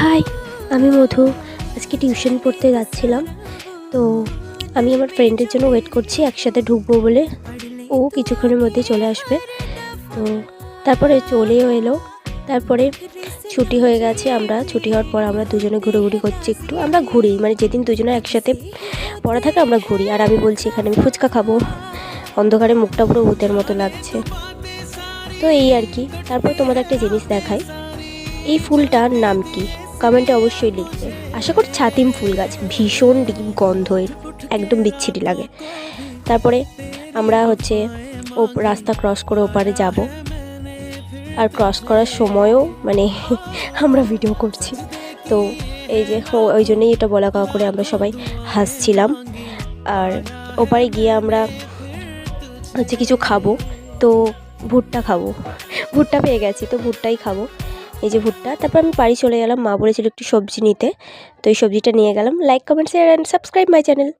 High, আমি মধু। আজকে tuition পড়তে যাচ্ছিলাম, তো আমি আমার ফ্রেন্ডের জন্য ওয়েট করছি, একসাথে ঢুকবো বলে। ও কিছুক্ষণের মধ্যেই চলে আসবে। তো তারপরে চলেও এলো। তারপরে ছুটি হয়ে গেছে, ছুটি হওয়ার পর আমরা দুজনে ঘুরোঘুরি করছি। একটু আমরা ঘুরি, মানে যেদিন দুজনে একসাথে পড়া থাকে আমরা ঘুরি। আর আমি বলছি এখানে আমি ফুচকা খাবো, অন্ধকারে মুখটা পুরো ভূতের মতো লাগছে। তো এই আর কি। তারপর তোমাদের একটা জিনিস দেখাই, এই ফুলটার নাম কি কমেন্টে অবশ্যই লিখবে। আশা করি ছাতিম ফুল গাছ। ভীষণ ডিপ গন্ধ এর, একদম বিচ্ছিরি লাগে। তারপরে আমরা রাস্তা ক্রস করে ওপারে যাব, আর ক্রস করার সময়ও মানে আমরা ভিডিও করছি। তো এই যে ওই জন্যই এটা বলা কাওয়া করে আমরা সবাই হাসছিলাম। আর ওপারে গিয়ে আমরা কিছু খাবো। তো ভুট্টা পেয়ে গেছি, তো ভুট্টাই খাবো। এই যে ভুট্টা। তারপর আমি বাড়ি চলে গেলাম, মা বলেছিল একটু সবজি নিতে, তো এই সবজিটা নিয়ে গেলাম। Like, comment, share and subscribe my channel.